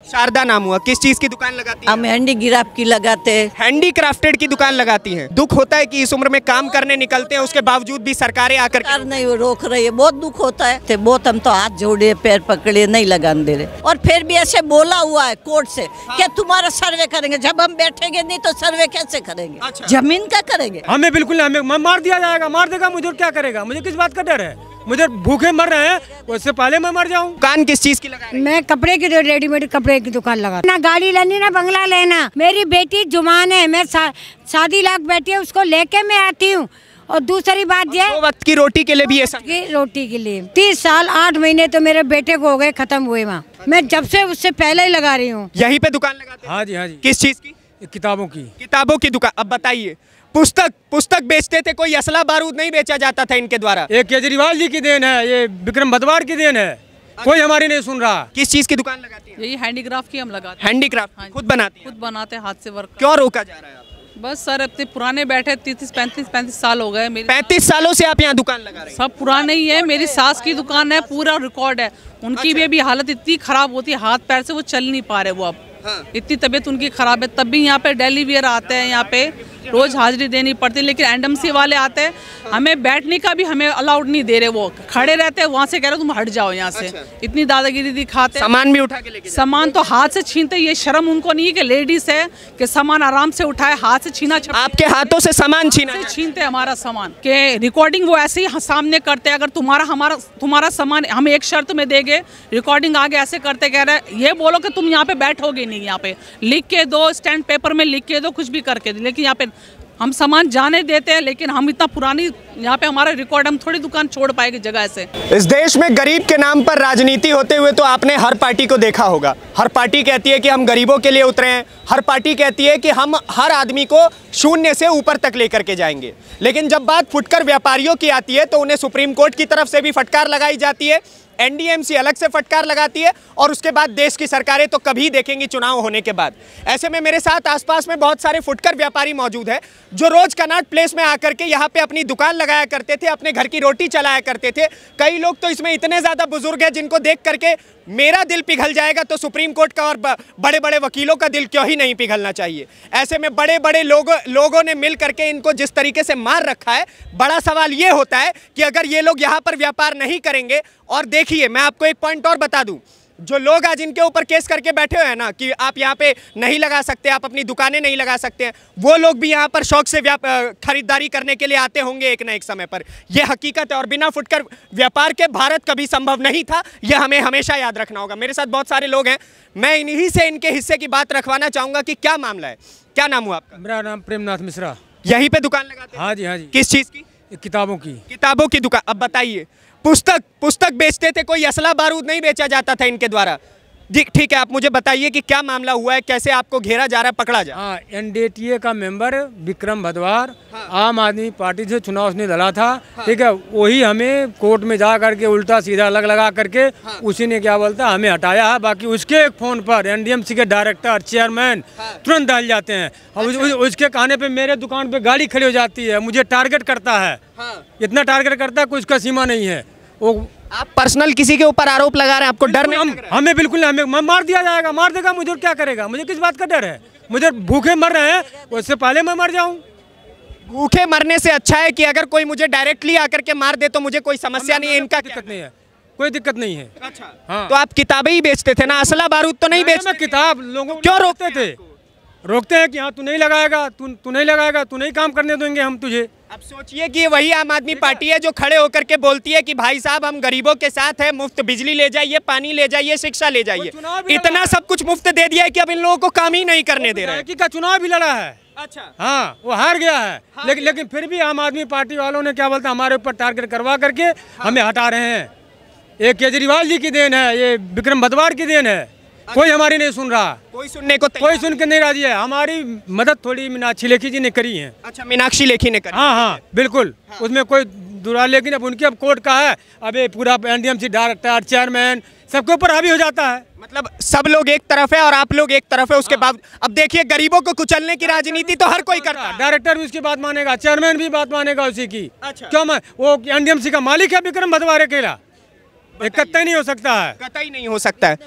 शारदा नाम हुआ, किस चीज की दुकान लगाती हैं? हम हैंडीक्राफ्ट की लगाते हैं। हैंडीक्राफ्टेड की दुकान लगाती हैं। दुख होता है कि इस उम्र में काम करने निकलते हैं, उसके बावजूद भी सरकारें आकर सरकार नहीं वो रोक रही है, बहुत दुख होता है। तो बहुत हम तो हाथ जोड़े पैर पकड़े नहीं लगाने दे रहे, और फिर भी ऐसे बोला हुआ है कोर्ट से कि तुम्हारा सर्वे करेंगे। जब हम बैठेंगे नहीं तो सर्वे कैसे करेंगे? अच्छा। जमीन का करेंगे? हमें बिल्कुल, हमें मार दिया जाएगा, मार देगा मुझे, क्या करेगा? मुझे किस बात का डर है? मुझे भूखे मर रहे हैं, उससे पहले मैं मर जाऊं। दुकान किस चीज की लगाई? मैं कपड़े की, रेडीमेड कपड़े की दुकान लगा। ना गाड़ी लेनी ना बंगला लेना। मेरी बेटी जुमान है, मैं शादी लाख बैठी है, उसको लेके मैं आती हूँ। और दूसरी बात ये, 2 वक्त की रोटी के लिए भी ऐसा? रोटी के लिए 30 साल 8 महीने तो मेरे बेटे को हो गए खत्म हुए वहाँ। मैं जब से उससे पहले ही लगा रही हूँ। यहीं पे दुकान लगाते हैं? हाँ जी, हाँ जी। किस चीज की? किताबों की। किताबों की दुकान। अब बताइए, पुस्तक बेचते थे, कोई असला बारूद नहीं बेचा जाता था इनके द्वारा? ये केजरीवाल जी की देन है, ये विक्रम भदवार की देन है, कोई हमारी नहीं सुन रहा। किस चीज की दुकान लगाती है? यही हैंडीक्राफ्ट की हम लगाते हैं। हैंडीक्राफ्ट? हाँ, खुद बनाती है? खुद बनाते हैं, हाथ से वर्क। क्यों रोका जा रहा है? बस सर इतने पुराने बैठे 35 साल हो गए। मेरे 35 सालों से आप यहाँ दुकान लगा रहे हैं? सब पुराने ही है। मेरी सास की दुकान है, पूरा रिकॉर्ड है। उनकी भी अभी हालत इतनी खराब होती है, हाथ पैर से वो चल नहीं पा रहे वो अब। हाँ। इतनी तबीयत उनकी खराब है, तब भी यहाँ पे डेली वेयर आते हैं, यहाँ पे रोज हाजिरी देनी पड़ती है। लेकिन एनडीएमसी वाले आते हैं, हमें बैठने का भी हमें अलाउड नहीं दे रहे। वो खड़े रहते हैं, वहाँ से कह रहे तुम हट जाओ यहाँ से। अच्छा। इतनी दादागिरी दिखाते हैं। सामान भी उठा के लेके सामान तो हाथ से छीनते, ये शर्म उनको नहीं है कि लेडीज है कि सामान आराम से उठाए, हाथ से छीना। आपके हाथों से सामान छीना? छीनते हमारा सामान के रिकॉर्डिंग वो ऐसे ही सामने करते हैं। अगर तुम्हारा सामान हम एक शर्त में देंगे, रिकॉर्डिंग आगे ऐसे करते, कह रहे ये बोलो कि तुम यहाँ पे बैठोगे नहीं, यहाँ पे लिख के दो, स्टैंड पेपर में लिख के दो, कुछ भी करके दो। लेकिन यहाँ पे हम सामान जाने देते हैं, लेकिन हम इतना पुरानी यहाँ पे हमारा रिकॉर्ड, हम थोड़ी दुकान छोड़ पाएंगे जगह से। इस देश में गरीब के नाम पर राजनीति होते हुए तो आपने हर पार्टी को देखा होगा। हर पार्टी कहती है कि हम गरीबों के लिए उतरे हैं, हर पार्टी कहती है कि हम हर आदमी को शून्य से ऊपर तक लेकर के जाएंगे। लेकिन जब बात फुटकर व्यापारियों की आती है तो उन्हें सुप्रीम कोर्ट की तरफ से भी फटकार लगाई जाती है, एनडीएमसी अलग से फटकार लगाती है, और उसके बाद देश की सरकारें तो कभी देखेंगी चुनाव होने के बाद। ऐसे में मेरे साथ आसपास में बहुत सारे फुटकर व्यापारी मौजूद हैं जो रोज कनॉट प्लेस में आकर के यहाँ पे अपनी दुकान लगाया करते थे, अपने घर की रोटी चलाया करते थे। कई लोग तो इसमें इतने ज्यादा बुजुर्ग हैं जिनको देख करके मेरा दिल पिघल जाएगा, तो सुप्रीम कोर्ट का और बड़े बड़े वकीलों का दिल क्यों ही नहीं पिघलना चाहिए। ऐसे में बड़े बड़े लोगों ने मिल करके इनको जिस तरीके से मार रखा है, बड़ा सवाल ये होता है कि अगर ये लोग यहाँ पर व्यापार नहीं करेंगे। और देखिए, मैं आपको एक पॉइंट और बता दूं, जो लोग आज इनके ऊपर केस करके बैठे हुए हैं ना कि आप यहाँ पे नहीं लगा सकते, आप अपनी दुकानें नहीं लगा सकते हैं, वो लोग भी यहाँ पर शौक से खरीदारी करने के लिए आते होंगे एक ना एक समय पर। यह हकीकत है, और बिना फुटकर व्यापार के भारत कभी संभव नहीं था, यह हमें हमेशा याद रखना होगा। मेरे साथ बहुत सारे लोग हैं, मैं इन्हीं से इनके हिस्से की बात रखवाना चाहूँगा कि क्या मामला है। क्या नाम हुआ आपका? मेरा नाम प्रेमनाथ मिश्रा। यहीं पे दुकान लगाते हैं? हाँ जी, हाँ जी। किस चीज़ की? किताबों की। किताबों की दुकान। अब बताइए, पुस्तक बेचते थे, कोई असला बारूद नहीं बेचा जाता था इनके द्वारा? ठीक है, आप मुझे बताइए कि क्या मामला हुआ है, कैसे आपको घेरा जा रहा है, पकड़ा जा? हाँ, एनडीटीए का मेंबर विक्रम भदवार, आम आदमी पार्टी से चुनाव उसने लड़ा था। ठीक है, वही हमें कोर्ट में जा करके उल्टा सीधा लगा करके उसी ने क्या बोलता हमें हटाया है। बाकी उसके एक फोन पर एनडीएमसी के डायरेक्टर, चेयरमैन तुरंत डाल जाते हैं। उसके कहने पे मेरे दुकान पे गाड़ी खड़ी हो जाती है, मुझे टारगेट करता है। इतना टारगेट करता है, कुछ का सीमा नहीं है। वो आप पर्सनल किसी के ऊपर आरोप लगा रहे हैं, आपको डर नहीं? हमें बिल्कुल नहीं, हमें मार दिया जाएगा, मार देगा मुझे, क्या करेगा? मुझे किस बात का डर है? मुझे भूखे मर रहे हैं, उससे पहले मैं मर जाऊं। भूखे मरने से अच्छा है कि अगर कोई मुझे डायरेक्टली आकर के मार दे तो मुझे कोई समस्या नहीं है। इनका दिक्कत नहीं है, कोई दिक्कत नहीं है। अच्छा, हाँ। तो आप किताबें ही बेचते थे ना, असला बारूद तो नहीं बेचते? किताब लोगों को क्यों रोकते थे? रोकते हैं कि हाँ तू नहीं लगाएगा, तू नहीं लगाएगा, तू नहीं काम करने देंगे हम तुझे। अब सोचिए कि वही आम आदमी पार्टी है जो खड़े होकर के बोलती है कि भाई साहब हम गरीबों के साथ हैं, मुफ्त बिजली ले जाइए, पानी ले जाइए, शिक्षा ले जाइए। इतना सब कुछ मुफ्त दे दिया है कि अब इन लोगों को काम ही नहीं करने दे रहे हैं। का चुनाव भी लड़ा है। अच्छा, हाँ, वो हार गया है। लेकिन फिर भी आम आदमी पार्टी वालों ने क्या बोलता हमारे ऊपर टारगेट करवा करके हमें हटा रहे हैं। ये केजरीवाल जी की देन है, ये विक्रम भदवार की देन है। कोई हमारी नहीं सुन रहा, कोई सुनने को कोई सुन के नहीं राजी है। हमारी मदद थोड़ी मीनाक्षी लेखी जी ने करी है। अच्छा, मीनाक्षी लेखी ने करी? हाँ हाँ बिल्कुल, उसमें कोई दुरा। लेकिन अब उनकी अब कोर्ट का है, अब ये पूरा एनडीएमसी डायरेक्टर, चेयरमैन सबके ऊपर हावी हो जाता है। मतलब सब लोग एक तरफ है और आप लोग एक तरफ है। उसके बाद अब देखिए, गरीबों को कुचलने की राजनीति तो हर कोई करता है। डायरेक्टर भी उसकी बात मानेगा, चेयरमैन भी बात मानेगा उसी की। अच्छा। क्यों? वो एनडीएमसी का मालिक है विक्रम भदवार अकेला। ये कतई नहीं हो सकता है। कतई नहीं हो सकता है।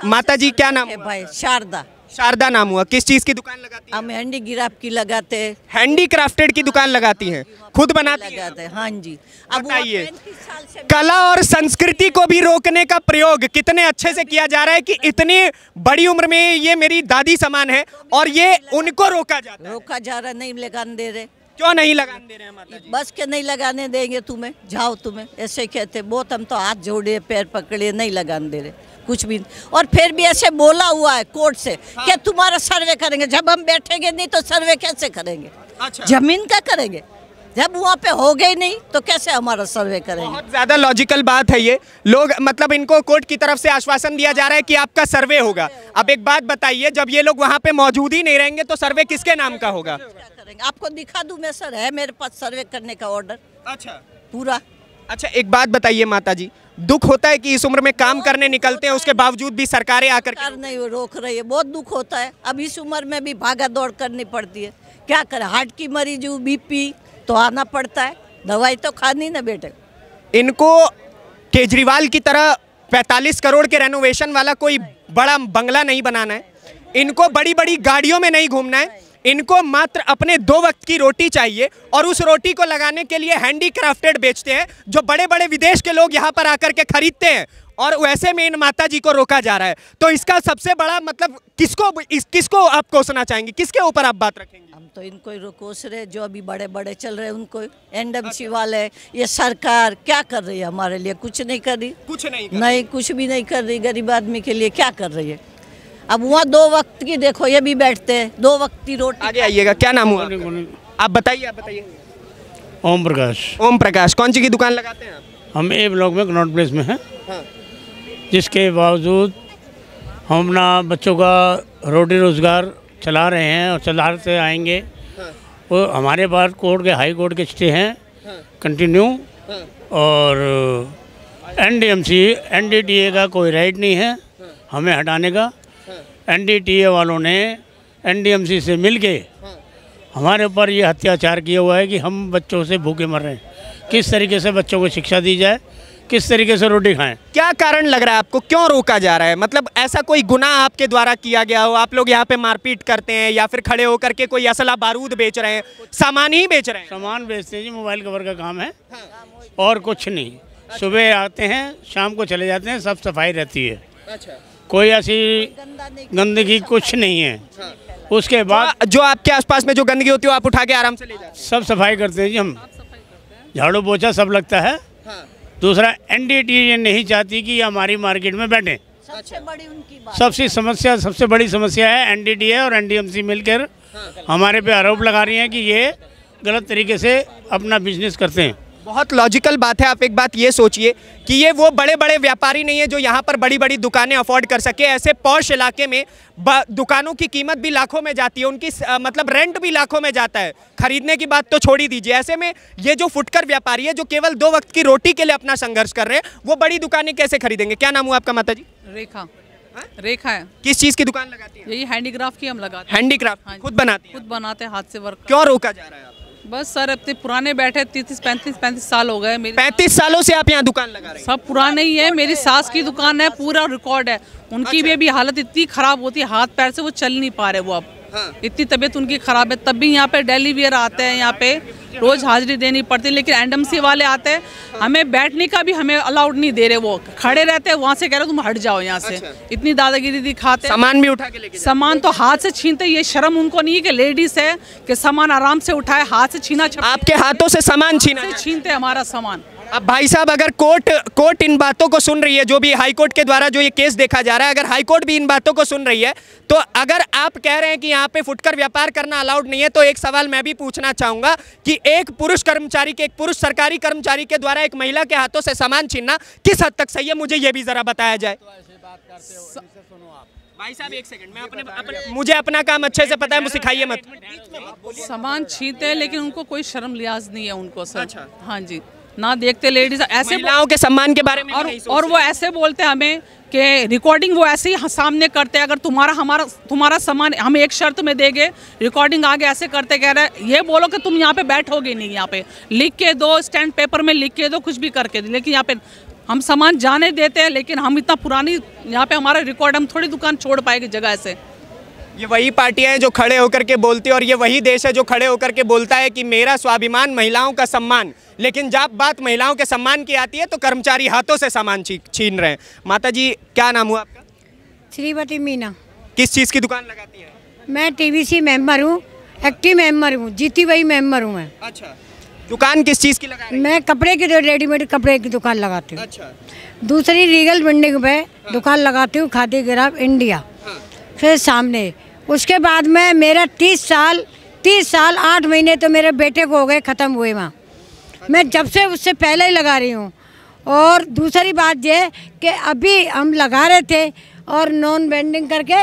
माता जी क्या नाम है हुआ? भाई शारदा। शारदा नाम हुआ। किस चीज की दुकान लगाती हैं? हम हैंडीक्राफ्ट की लगाते हैं। हैंडीक्राफ्टेड की दुकान लगाती हैं, खुद बनाती हैं? लगाते हैं, हाँ जी। अब वो बताइए, 35 साल से कला और संस्कृति को भी रोकने का प्रयोग कितने अच्छे से किया जा रहा है कि इतनी बड़ी उम्र में ये मेरी दादी समान है और ये उनको रोका जाता है। रोका जा रहा, नहीं लगाने दे रहे। क्यों नहीं लगाने दे रहे हैं माता जी? बस के नहीं लगाने देंगे तुम्हें, जाओ तुम्हें, ऐसे कहते। बहुत हम तो हाथ जोड़े, पैर पकड़े, नहीं लगाने दे रहे कुछ भी। और फिर भी ऐसे बोला हुआ है कोर्ट से कि तुम्हारा सर्वे करेंगे। जब हम बैठेंगे नहीं तो सर्वे कैसे करेंगे? अच्छा। जमीन का करेंगे, जब वहाँ पे हो गए नहीं तो कैसे हमारा सर्वे करेंगे? बहुत ज्यादा लॉजिकल बात है ये। लोग मतलब इनको कोर्ट की तरफ से आश्वासन दिया जा रहा है कि आपका सर्वे होगा। अब एक बात बताइए, जब ये लोग वहाँ पे मौजूद ही नहीं रहेंगे तो सर्वे किसके नाम का होगा? क्या करेंगे? आपको दिखा दूं मैं, सर है मेरे पास सर्वे करने का ऑर्डर अच्छा पूरा। अच्छा, एक बात बताइए माता जी, दुख होता है कि इस उम्र में काम करने निकलते हैं, उसके बावजूद भी सरकारें आकर सरकार नहीं रोक रही है। बहुत दुख होता है। अब इस उम्र में भी भागा दौड़ करनी पड़ती है। क्या करें? हार्ट की मरीज हूँ, बीपी, तो आना पड़ता है। दवाई तो खानी ना बेटे। इनको केजरीवाल की तरह 45 करोड़ के रेनोवेशन वाला कोई बड़ा बंगला नहीं बनाना है, इनको बड़ी बड़ी गाड़ियों में नहीं घूमना है, इनको मात्र अपने 2 वक्त की रोटी चाहिए और उस रोटी को लगाने के लिए हैंडीक्राफ्टेड बेचते हैं जो बड़े बड़े विदेश के लोग यहाँ पर आकर के खरीदते हैं और वैसे में इन माता जी को रोका जा रहा है। तो इसका सबसे बड़ा मतलब किसको आप कोसना चाहेंगे? किसके ऊपर आप बात रखेंगे? हम तो इनको ही कोस रहे, जो अभी बड़े बड़े चल रहे हैं उनको। एनडीएमसी वाले, ये सरकार क्या कर रही है हमारे लिए? कुछ नहीं कर रही। कुछ नहीं नहीं, कुछ भी नहीं कर रही। गरीब आदमी के लिए क्या कर रही है? अब वहाँ 2 वक्त की देखो, ये भी बैठते हैं 2 वक्त की रोटी। आगे आइएगा, क्या नाम हुआ? आप बताइए। ओम प्रकाश। ओम प्रकाश, कौन सी की दुकान लगाते हैं आप? हम ए ब्लॉक में कनॉट प्लेस में हैं, हाँ। जिसके बावजूद हम अपना बच्चों का रोटी रोज़गार चला रहे हैं और चलाते आएंगे। हाँ। वो हमारे पास कोर्ट के हाई कोर्ट के स्टे हैं कंटिन्यू, और एनडीएमसी एनडीटीए का कोई राइट नहीं है हमें हटाने का। एनडीटीए वालों ने एनडीएमसी से मिलके हमारे ऊपर ये अत्याचार किया हुआ है कि हम बच्चों से भूखे मर रहे हैं। किस तरीके से बच्चों को शिक्षा दी जाए, किस तरीके से रोटी खाएं? क्या कारण लग रहा है आपको, क्यों रोका जा रहा है? मतलब ऐसा कोई गुनाह आपके द्वारा किया गया हो? आप लोग यहाँ पे मारपीट करते हैं या फिर खड़े होकर के कोई असला बारूद बेच रहे हैं? सामान ही बेच रहे हैं? सामान बेचते हैं जी, मोबाइल कवर का काम है और कुछ नहीं। सुबह आते हैं, शाम को चले जाते हैं, सब सफाई रहती है। अच्छा। कोई ऐसी गंदगी कुछ नहीं है। उसके बाद जो आपके आसपास में जो गंदगी होती है वो आप उठा के आराम से ले जाते हैं? सब सफाई करते हैं जी हम, झाड़ू पोछा सब लगता है। हाँ। दूसरा एनडीटीए नहीं चाहती कि हमारी मार्केट में बैठे। सबसे बड़ी उनकी बात। सबसे बड़ी समस्या है एनडीटीए और एनडीएमसी मिलकर हमारे पे आरोप लगा रही हैं कि ये गलत तरीके से अपना बिजनेस करते हैं। बहुत लॉजिकल बात है। आप एक बात ये सोचिए कि ये वो बड़े बड़े व्यापारी नहीं है जो यहाँ पर बड़ी बड़ी दुकानें अफोर्ड कर सके। ऐसे पॉश इलाके में दुकानों की कीमत भी लाखों में जाती है, उनकी मतलब रेंट भी लाखों में जाता है। खरीदने की बात तो छोड़ ही दीजिए। ऐसे में ये जो फुटकर व्यापारी है जो केवल 2 वक्त की रोटी के लिए अपना संघर्ष कर रहे हैं, वो बड़ी दुकानें कैसे खरीदेंगे? क्या नाम हुआ आपका माता जी? रेखा। रेखा है। किस चीज़ की दुकान लगाती है? यही हैंडीक्राफ्ट की हम लगाते हैं। हैंडीक्राफ्ट खुद बनाती है? खुद बनाते हैं, हाथ से वर्क। क्यों रोका जा रहा है? बस सर, इतने पुराने बैठे 35 साल हो गए। मेरे 35 सालों से आप यहाँ दुकान लगा रहे हैं? सब पुराने ही है। मेरी सास की दुकान है, पूरा रिकॉर्ड है। उनकी भी अभी हालत इतनी खराब होती है, हाथ पैर से वो चल नहीं पा रहे वो अब। हाँ। इतनी तबीयत उनकी खराब है, तब भी यहाँ पे डेली वेयर आते हैं, यहाँ पे रोज हाजिरी देनी पड़ती है। लेकिन एनडीएमसी वाले आते हैं, हमें बैठने का भी हमें अलाउड नहीं दे रहे। वो खड़े रहते हैं, वहाँ से कह रहे तुम हट जाओ यहाँ से। इतनी दादागिरी दिखाते हैं। सामान भी उठा के लेके सामान तो हाथ से छीनते। ये शर्म उनको नहीं है कि लेडीज है कि सामान आराम से उठाए, हाथ से छीना आपके हाथों से सामान छीना छीनते हमारा सामान। अब भाई साहब, अगर कोर्ट इन बातों को सुन रही है, जो भी हाई कोर्ट के द्वारा जो ये केस देखा जा रहा है, अगर हाई कोर्ट भी इन बातों को सुन रही है, तो अगर आप कह रहे हैं कि यहाँ पे फुटकर व्यापार करना अलाउड नहीं है, तो एक सवाल मैं भी पूछना चाहूंगा कि एक पुरुष कर्मचारी के, एक पुरुष सरकारी कर्मचारी के द्वारा एक महिला के हाथों से सामान छीनना किस हद तक सही है? मुझे ये भी जरा बताया जाए। भाई साहब एक सेकंड, मैं मुझे अपना काम अच्छे से पता है, मुझे सिखाइए मत। सामान छीनते हैं लेकिन उनको कोई शर्म लिहाज नहीं है उनको सर। अच्छा। हाँ जी, ना देखते लेडीज ऐसे महिलाओं के सम्मान के बारे में और वो ऐसे बोलते हैं हमें कि रिकॉर्डिंग वो ऐसे ही सामने करते हैं। अगर तुम्हारा सामान हम एक शर्त में देंगे, रिकॉर्डिंग आगे ऐसे करते कह रहे हैं ये बोलो कि तुम यहाँ पे बैठोगे नहीं, यहाँ पे लिख के दो, स्टैंड पेपर में लिख के दो, कुछ भी करके दो, लेकिन यहाँ पे हम सामान जाने देते हैं, लेकिन हम इतना पुरानी यहाँ पे हमारा रिकॉर्ड, हम थोड़ी दुकान छोड़ पाएंगे जगह से। ये वही पार्टियां हैं जो खड़े होकर के बोलती है, और ये वही देश है जो खड़े होकर के बोलता है कि मेरा स्वाभिमान, महिलाओं का सम्मान, लेकिन जब बात महिलाओं के सम्मान की आती है तो कर्मचारी हाथों से सामान छीन रहे हैं। माता जी, क्या नाम हुआ आपका? श्रीमती मीना। किस चीज़ की दुकान लगाती है? मैं टीवीसी मेंबर हूँ, एक्टिव मेंबर हूँ, जीती वही मेंबर हूँ मैं। अच्छा, दुकान किस चीज़ की लगा रही हैं? मैं कपड़े की, रेडीमेड कपड़े की दुकान लगाती हूँ। अच्छा, दूसरी रीगल बिल्डिंग पे दुकान लगाती हूँ, खादी ग्राफ इंडिया। फिर सामने उसके बाद में मेरा 30 साल 8 महीने तो मेरे बेटे को हो गए ख़त्म हुए वहाँ। मैं जब से उससे पहले ही लगा रही हूँ। और दूसरी बात ये कि अभी हम लगा रहे थे और नॉन वेंडिंग करके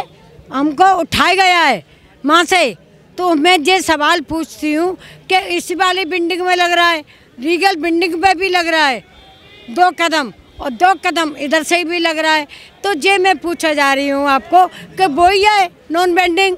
हमको उठाया गया है वहाँ से। तो मैं ये सवाल पूछती हूँ कि इस वाली बिल्डिंग में लग रहा है, रीगल बिल्डिंग पे भी लग रहा है 2 कदम, और 2 कदम इधर से भी लग रहा है। तो ये मैं पूछा जा रही हूँ आपको कि वो ही है नॉन वेंडिंग।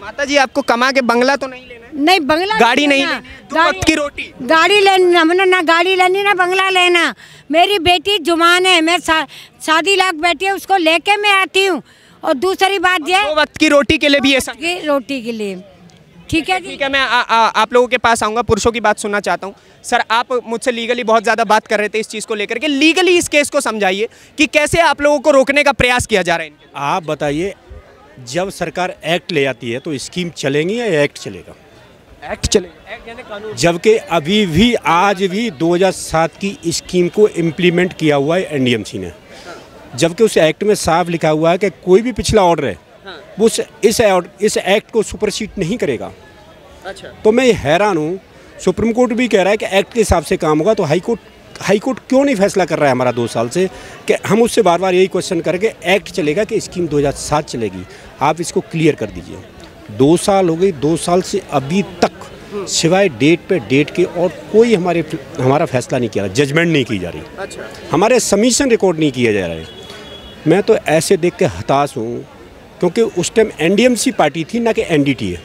माता जी, आपको कमा के बंगला तो नहीं लेना है? नहीं, बंगला गाड़ी नहीं लेना। लेनी, 2 वक्त की रोटी। गाड़ी लेनी, हमने ना गाड़ी लेनी ना बंगला लेना। मेरी बेटी जुमान है, मैं शादी लाख बेटी है, उसको लेके मैं आती हूँ। और दूसरी बात ये 2 वक्त की रोटी के लिए भी ऐसा? रोटी के लिए ठीक है। ठीक है, मैं आप लोगों के पास आऊँगा, पुरुषों की बात सुनना चाहता हूँ। सर, आप मुझसे लीगली बहुत ज़्यादा बात कर रहे थे इस चीज़ को लेकर के, लीगली इस केस को समझाइए कि कैसे आप लोगों को रोकने का प्रयास किया जा रहा है इनके। आप बताइए, जब सरकार एक्ट ले आती है तो स्कीम चलेंगी या एक्ट चलेगा? एक्ट चलेगा, एक्ट यानी कानून। जबकि अभी भी आज भी 2007 की स्कीम को इम्प्लीमेंट किया हुआ है एनडीएमसी ने, जबकि उस एक्ट में साफ लिखा हुआ है कि कोई भी पिछला ऑर्डर है वो इस एक्ट को सुपरसीड नहीं करेगा। अच्छा, तो मैं हैरान हूँ, सुप्रीम कोर्ट भी कह रहा है कि एक्ट के हिसाब से काम होगा, तो हाई कोर्ट क्यों नहीं फैसला कर रहा है हमारा 2 साल से कि हम उससे बार बार यही क्वेश्चन करके एक्ट चलेगा कि स्कीम 2007 चलेगी? आप इसको क्लियर कर दीजिए। 2 साल हो गई, 2 साल से अभी तक सिवाय डेट पे डेट के और कोई हमारा फैसला नहीं किया, जजमेंट नहीं की जा रही। अच्छा, हमारे सबमिशन रिकॉर्ड नहीं किया जा रहा है। मैं तो ऐसे देख के हताश हूँ, क्योंकि उस टाइम एनडीएमसी पार्टी थी ना कि एनडीटीए।